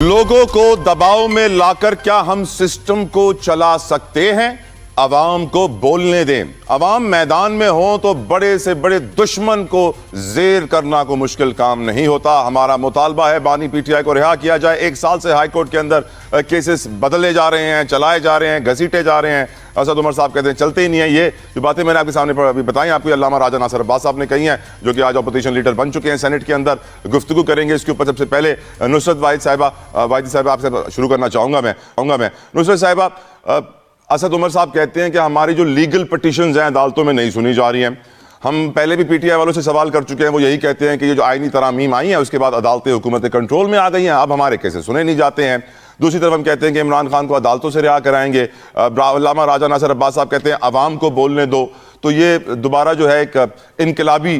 لوگوں کو دباؤ میں لا کر کیا ہم سسٹم کو چلا سکتے ہیں؟ عوام کو بولنے دیں. عوام میدان میں ہوں تو بڑے سے بڑے دشمن کو زیر کرنا کو مشکل کام نہیں ہوتا. ہمارا مطالبہ ہے بانی پی ٹی آئی کو رہا کیا جائے. 1 سال سے ہائی کورٹ کے اندر کیسز بدلے جا رہے ہیں, چلائے جا رہے ہیں, گھسیٹے جا رہے ہیں. اسد عمر صاحب کہتے ہیں چلتے ہی نہیں ہیں. یہ جو باتیں میں نے آپ کے سامنے ابھی بتائیں, آپ کو علامہ راجہ ناصر عباس صاحب نے کہی ہیں, جو کہ آج اپوزیشن لیڈر بن چکے ہیں سینٹ کے اندر. گفتگو کریں گے اس کے اوپر. سب سے پہلے نصرت واحدی صاحبہ آپ سے شروع کرنا چاہوں گا میں. نصرت صاحبہ, اسد عمر صاحب کہتے ہیں کہ ہماری جو لیگل پٹیشنز ہیں عدالتوں میں نہیں سنی جا رہی ہیں. ہم پہلے بھی پی ٹی آئی والوں سے سوال کر چکے ہیں, وہ یہی کہتے ہیں کہ یہ جو آئینی ترامیم آئی ہیں اس کے بعد عدالتیں حکومت کنٹرول میں آ گئی ہیں, اب ہمارے کیسز سنے نہیں جاتے ہیں. دوسری طرف ہم کہتے ہیں کہ عمران خان کو عدالتوں سے رہا کرائیں گے. علامہ راجہ ناصر عباس صاحب کہتے ہیں عوام کو بولنے دو. تو یہ دوبارہ جو ہے ایک انقلابی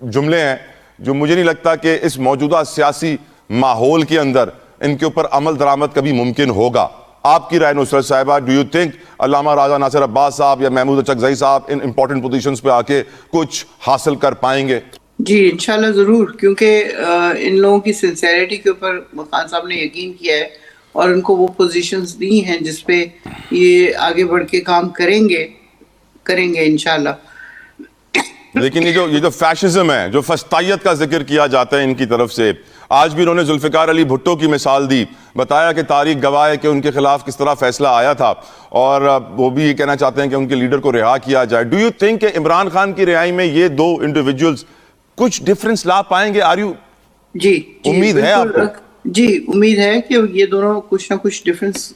جملے ہیں جو مجھے نہیں لگتا کہ اس موجودہ سیاسی ماحول کے اندر ان کے اوپر عمل درآمد کبھی ممکن ہوگا. آپ کی رائے نصرت صاحبہ, ڈو یو تھنک علامہ راجہ ناصر عباس صاحب یا محمود اچکزئی صاحب ان امپورٹنٹ پوزیشنز پہ آ کے کچھ حاصل کر پائیں گے؟ جی انشاءاللہ ضرور, کیونکہ ان لوگوں کی سنسیریٹی کے اوپر خان صاحب نے یقین کیا ہے اور ان کو وہ پوزیشنز دی ہیں جس پہ یہ آگے بڑھ کے کام کریں گے انشاءاللہ. لیکن یہ جو فیشزم ہے, جو فسطائیت کا ذکر کیا جاتا ہے ان کی طرف سے, آج بھی انہوں نے ذوالفقار علی بھٹو کی مثال دی, بتایا کہ تاریخ گواہ ہے کہ ان کے خلاف کس طرح فیصلہ آیا تھا, اور وہ بھی یہ کہنا چاہتے ہیں کہ ان کے لیڈر کو رہا کیا جائے. ڈو یو تھنک کہ عمران خان کی رہائی میں یہ دو انڈیویجولز کچھ ڈیفرنس لا پائیں گے؟ جی امید ہے آپ کو؟ جی امید ہے کہ یہ دونوں کچھ نہ کچھ ڈیفرنس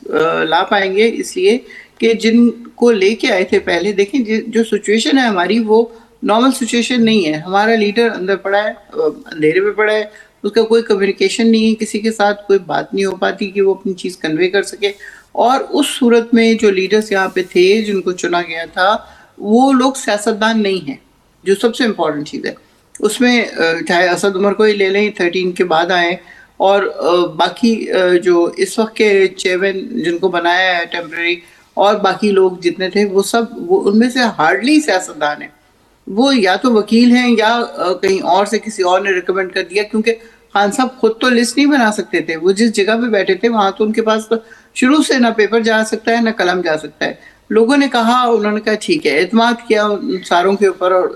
لا پائیں گے, اس لیے کہ جن کو لے کے آئے تھے پہلے, دیکھیں جو سچویشن ہے ہماری وہ نارمل سچویشن نہیں ہے. ہمارا لیڈر اندر پڑا ہے, اندھیرے پہ پڑا ہے, اس کا کوئی کمیونیکیشن نہیں ہے, کسی کے ساتھ کوئی بات نہیں ہو پاتی کہ وہ اپنی چیز کنوے کر سکے. اور اس صورت میں جو لیڈرز یہاں پہ تھے جن کو چنا گیا تھا وہ لوگ سیاستدان نہیں ہیں, جو سب سے امپورٹنٹ چیز ہے. اس میں چاہے اسد عمر کو ہی لے لیں, 13 کے بعد آئے, اور باقی جو اس وقت کے چیئرمین جن کو بنایا ہے ٹیمپرری, اور باقی لوگ جتنے تھے وہ ان میں سے ہارڈلی سیاستدان ہیں. وہ یا تو وکیل ہیں یا کہیں اور سے کسی اور نے ریکمینڈ کر دیا, کیونکہ خان صاحب خود تو لسٹ نہیں بنا سکتے تھے. وہ جس جگہ پہ بیٹھے تھے وہاں تو ان کے پاس شروع سے نہ پیپر جا سکتا ہے نہ قلم جا سکتا ہے. لوگوں نے کہا, انہوں نے کہا ٹھیک ہے, اعتماد کیا ساروں کے اوپر, اور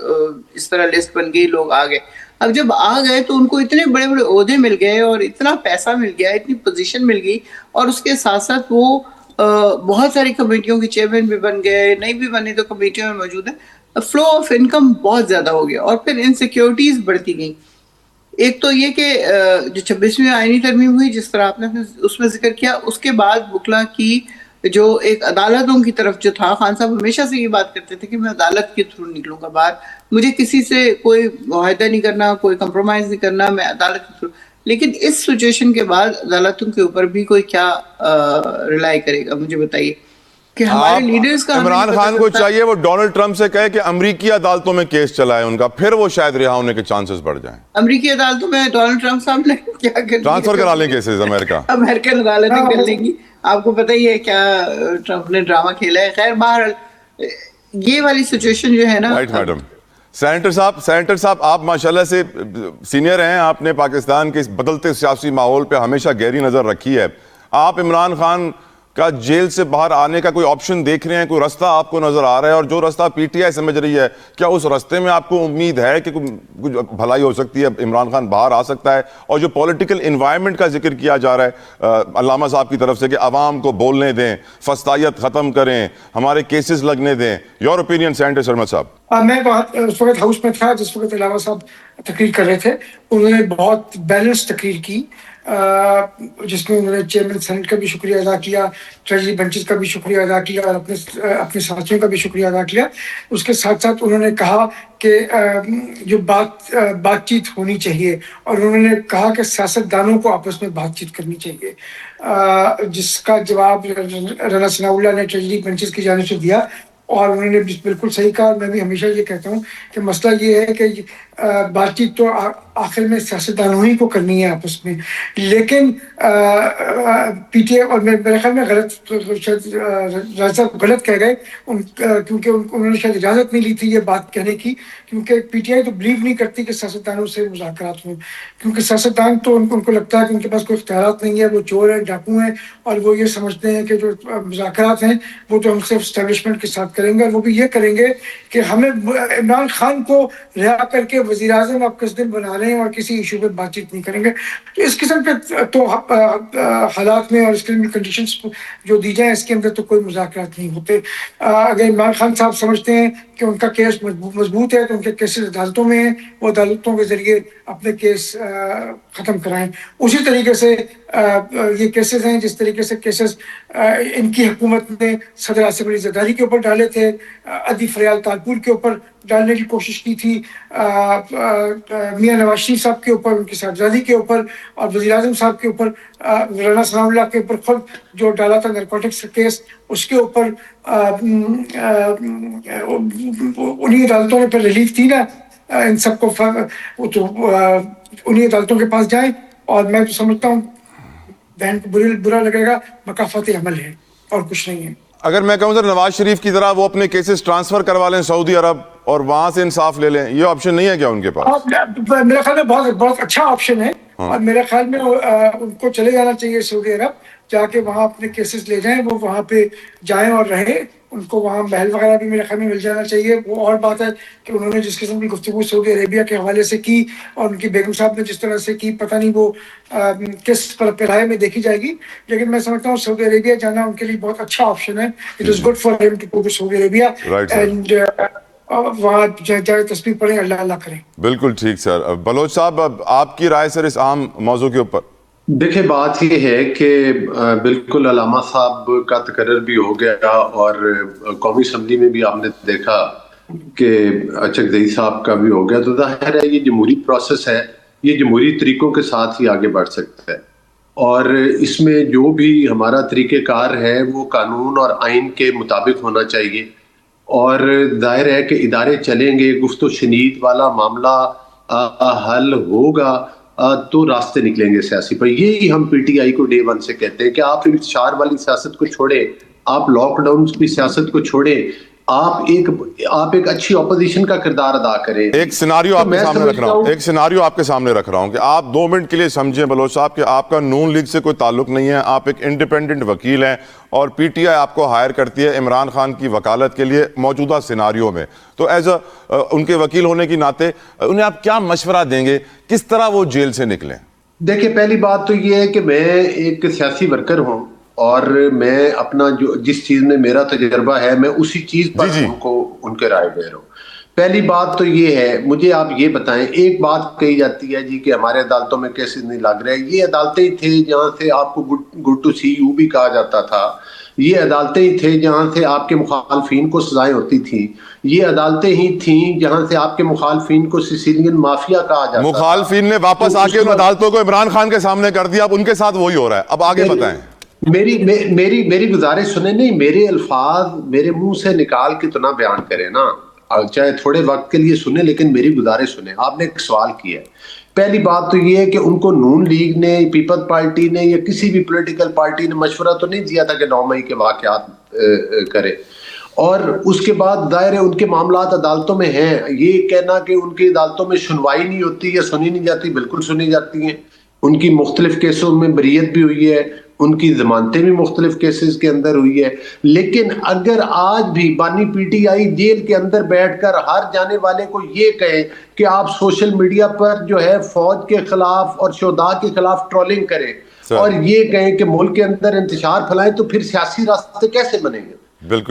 اس طرح لسٹ بن گئی, لوگ آ گئے. اب جب آ گئے تو ان کو اتنے بڑے بڑے عہدے مل گئے اور اتنا پیسہ مل گیا, اتنی پوزیشن مل گئی, اور اس کے ساتھ ساتھ وہ بہت ساری کمیٹیوں کے چیئرمین بھی بن گئے, نہیں بھی بنے تو کمیٹیوں میں موجود ہیں. فلو آف انکم بہت زیادہ ہو گیا, اور پھر انسیکیورٹیز بڑھتی گئیں. ایک تو یہ کہ جو 26ویں آئینی ترمیم ہوئی جس طرح آپ نے اس میں ذکر کیا, اس کے بعد وکلا کی جو ایک عدالتوں کی طرف جو تھا, خان صاحب ہمیشہ سے یہ بات کرتے تھے کہ میں عدالت کے تھرو نکلوں گا باہر, مجھے کسی سے کوئی معاہدہ نہیں کرنا, کوئی کمپرومائز نہیں کرنا, میں عدالت کے تھرو. لیکن اس سچویشن کے بعد عدالتوں کے اوپر بھی کوئی کیا ریلائی کرے گا؟ مجھے بتائیے کہ ہمارے لیڈرز کا عمران خان کو چاہیے وہ ڈونلڈ ٹرمپ سے کہے کہ امریکی عدالتوں میں کیس چلائے ان کا, پھر وہ شاید رہا ہونے کے چانسز بڑھ جائیں. امریکی عدالتوں میں ڈونلڈ ٹرمپ صاحب نے کیا کر دیا, ٹرانسفر کرا لیں کیسز امریکن عدالتیں کر لیں گی. آپ کو پتہ ہی ہے کیا ٹرمپ نے ڈرامہ کھیلا ہے. خیر بہرحال یہ والی سچویشن جو ہے نا. Right madam. سینیٹر صاحب آپ ماشاءاللہ سے سینئر ہیں, آپ نے پاکستان کے اس بدلتے سیاسی ماحول پہ ہمیشہ گہری نظر رکھی ہے. آپ عمران خان کا جیل سے باہر آنے کا کوئی آپشن دیکھ رہے ہیں, کوئی رستہ آپ کو نظر آ رہا ہے؟ اور جو رستہ پی ٹی آئی سمجھ رہی ہے, کیا اس رستے میں آپ کو امید ہے کہ کچھ بھلائی ہو سکتی ہے, عمران خان باہر آ سکتا ہے؟ اور جو پولیٹیکل انوائرمنٹ کا ذکر کیا جا رہا ہے علامہ صاحب کی طرف سے کہ عوام کو بولنے دیں, فسطائیت ختم کریں, ہمارے کیسز لگنے دیں, یور اوپینین سینیٹر شرما صاحب؟ میں اس وقت ہاؤس میں تھا جس وقت علامہ صاحب تقریر کر رہے تھے. انہوں نے بہت بیلنس تقریر کی, جس میں انہوں نے چیئرمین سینٹ کا بھی شکریہ ادا کیا, ٹریجری بینچز کا بھی شکریہ ادا کیا, اور اپنے ساتھیوں کا بھی شکریہ ادا کیا. اس کے ساتھ ساتھ انہوں نے کہا کہ جو بات چیت ہونی چاہیے, اور انہوں نے کہا کہ سیاستدانوں کو آپس میں بات چیت کرنی چاہیے, جس کا جواب رانا ثناء اللہ نے ٹریجری بینچز کی جانب سے دیا اور انہوں نے بالکل صحیح کہا. میں بھی ہمیشہ یہ کہتا ہوں کہ مسئلہ یہ ہے کہ بات چیت تو آخر میں سیاستدانوں ہی کو کرنی ہے آپس میں, لیکن پی ٹی آئی, اور میرے خیال میں غلط, شاید راج صاحب غلط کہہ گئے کیونکہ انہوں نے شاید اجازت نہیں لی تھی یہ بات کہنے کی, کیونکہ پی ٹی آئی تو بلیو نہیں کرتی کہ سیاستدانوں سے مذاکرات ہوں, کیونکہ سیاستدان تو ان کو لگتا ہے کہ ان کے پاس کوئی اختیارات نہیں ہے, وہ چور ہیں, ڈاکو ہیں, اور وہ یہ سمجھتے ہیں کہ جو مذاکرات ہیں وہ تو ہم صرف اسٹیبلشمنٹ کے ساتھ کریں گے, اور وہ بھی یہ کریں گے کہ ہمیں عمران خان کو رہا کر کے وزیر اعظم آپ کس دن بنا رہے ہیں اور کسی ایشو پہ بات چیت نہیں کریں گے. تو اس قسم کے تو حالات میں اور اس قسم کی کنڈیشنز جو دی جائیں اس کے اندر تو کوئی مذاکرات نہیں ہوتے. اگر عمران خان صاحب سمجھتے ہیں کہ ان کا کیس مضبوط ہے تو ان کے کیسز عدالتوں میں ہیں, وہ عدالتوں کے ذریعے اپنے کیس ختم کرائیں. اسی طریقے سے یہ کیسز ہیں جس طریقے سے کیسز ان کی حکومت نے صدر آصف علی زرداری کے اوپر ڈالے تھے, ادی فریال تالپور کے اوپر ڈالنے کی کوشش کی تھی, میاں نواز شریف صاحب کے اوپر, ان کی صاحبزادی کے اوپر, اور وزیر اعظم صاحب کے اوپر, مولانا ثناء اللہ کے اوپر خود جو ڈالا تھا نارکوٹکس کا کیس, اس کے اوپر انہی عدالتوں نے پھر ریلیف تھی نا ان سب کو, تو انہی عدالتوں کے پاس جائیں. اور میں تو سمجھتا ہوں بہن کو برا لگے گا, مکافات عمل ہے اور کچھ نہیں ہے. اگر میں کہوں سر نواز شریف کی طرح وہ اپنے کیسز ٹرانسفر کروا لیں سعودی عرب اور وہاں سے انصاف لے لیں, یہ آپشن نہیں ہے کیا ان کے پاس؟ میرے خیال میں بہت اچھا آپشن ہے, اور میرے خیال میں ان کو چلے جانا چاہیے سعودی عرب, جا کے وہاں اپنے کیسز لے جائیں, وہ وہاں پہ جائیں اور رہیں. ان کو وہاں محل وغیرہ بھی میرے خیال میں مل جانا چاہیے. وہ اور بات ہے کہ انہوں نے جس قسم کی گفتگو سعودی عربیہ کے حوالے سے کی اور ان کی بیگم صاحب نے جس طرح سے کی, پتہ نہیں وہ کس پیرائے میں دیکھی جائے گی, لیکن میں سمجھتا ہوں سعودی عربیہ جانا ان کے لیے بہت اچھا آپشن ہے. اٹ از گڈ فار ہم to go to Saudi Arabia and وہاں جائے تسبیح پڑھیں, اللہ اللہ کریں. بالکل ٹھیک سر. بلوچ صاحب, اب آپ کی رائے سر اس اہم موضوع کے اوپر؟ دیکھیں بات یہ ہے کہ بالکل علامہ صاحب کا تقرر بھی ہو گیا, اور قومی اسمبلی میں بھی آپ نے دیکھا کہ چکدئی صاحب کا بھی ہو گیا. تو ظاہر ہے یہ جمہوری پروسیس ہے, یہ جمہوری طریقوں کے ساتھ ہی آگے بڑھ سکتا ہے, اور اس میں جو بھی ہمارا طریقہ کار ہے وہ قانون اور آئین کے مطابق ہونا چاہیے. اور ظاہر ہے کہ ادارے چلیں گے, گفت و شنید والا معاملہ حل ہوگا تو راستے نکلیں گے سیاسی پر. یہی ہم پی ٹی آئی کو ڈے ون سے کہتے ہیں کہ آپ انتشار والی سیاست کو چھوڑیں, آپ لاک ڈاؤن کی سیاست کو چھوڑیں, آپ ایک اچھی اپوزیشن کا کردار ادا کریں. ایک سیناریو آپ کے سامنے رکھ رہا ہوں, ایک سیناریو آپ کے سامنے رکھ رہا ہوں کہ آپ 2 منٹ کے لیے سمجھیں بلوچ صاحب کہ آپ کا نون لیگ سے کوئی تعلق نہیں ہے, آپ ایک انڈیپینڈنٹ وکیل ہیں, اور پی ٹی آئی آپ کو ہائر کرتی ہے عمران خان کی وکالت کے لیے موجودہ سیناریو میں. تو ایز ان کے وکیل ہونے کی ناطے انہیں آپ کیا مشورہ دیں گے, کس طرح وہ جیل سے نکلیں؟ دیکھیں پہلی بات تو یہ ہے کہ میں ایک سیاسی ورکر ہوں, اور میں اپنا جس چیز میں میرا تجربہ ہے میں اسی چیز پر ان کے رائے دے رہا ہوں. پہلی بات تو یہ ہے, مجھے آپ یہ بتائیں, ایک بات کہی جاتی ہے جی کہ ہمارے عدالتوں میں کیسز نہیں لگ رہے. یہ عدالتیں ہی تھے جہاں سے آپ کو گڈ ٹو سی یو بھی کہا جاتا تھا, یہ عدالتیں ہی تھے جہاں سے آپ کے مخالفین کو سزائیں ہوتی تھیں, یہ عدالتیں ہی تھیں جہاں سے آپ کے مخالفین کو سیسیلین مافیا کہا جاتا تھا. مخالفین نے واپس آ کے ان عدالتوں کو عمران خان کے سامنے کر دیا, اب ان کے ساتھ وہی ہو رہا ہے. اب آگے بتائیں. میری گزارش سنیں, نہیں میرے الفاظ میرے منہ سے نکال کے تو نہ بیان کریں نا, چاہے تھوڑے وقت کے لیے سنیں لیکن میری گزارش سنیں. آپ نے ایک سوال کیا ہے, پہلی بات تو یہ ہے کہ ان کو نون لیگ نے, پیپلز پارٹی نے یا کسی بھی پولیٹیکل پارٹی نے مشورہ تو نہیں دیا تھا کہ 9 مئی کے واقعات کرے. اور اس کے بعد ظاہر ہے ان کے معاملات عدالتوں میں ہیں. یہ کہنا کہ ان کی عدالتوں میں سنوائی نہیں ہوتی یا سنی نہیں جاتی, بالکل سنی جاتی ہیں. ان کی مختلف کیسوں میں بریت بھی ہوئی ہے, ان کی ضمانتیں بھی مختلف کیسز کے اندر ہوئی ہے. لیکن اگر آج بھی بانی پی ٹی آئی جیل کے اندر بیٹھ کر ہر جانے والے کو یہ کہیں کہ آپ سوشل میڈیا پر جو ہے فوج کے خلاف اور شہداء کے خلاف ٹرولنگ کریں اور یہ کہیں کہ ملک کے اندر انتشار پھیلائیں, تو پھر سیاسی راستے کیسے بنیں گے؟ بالکل.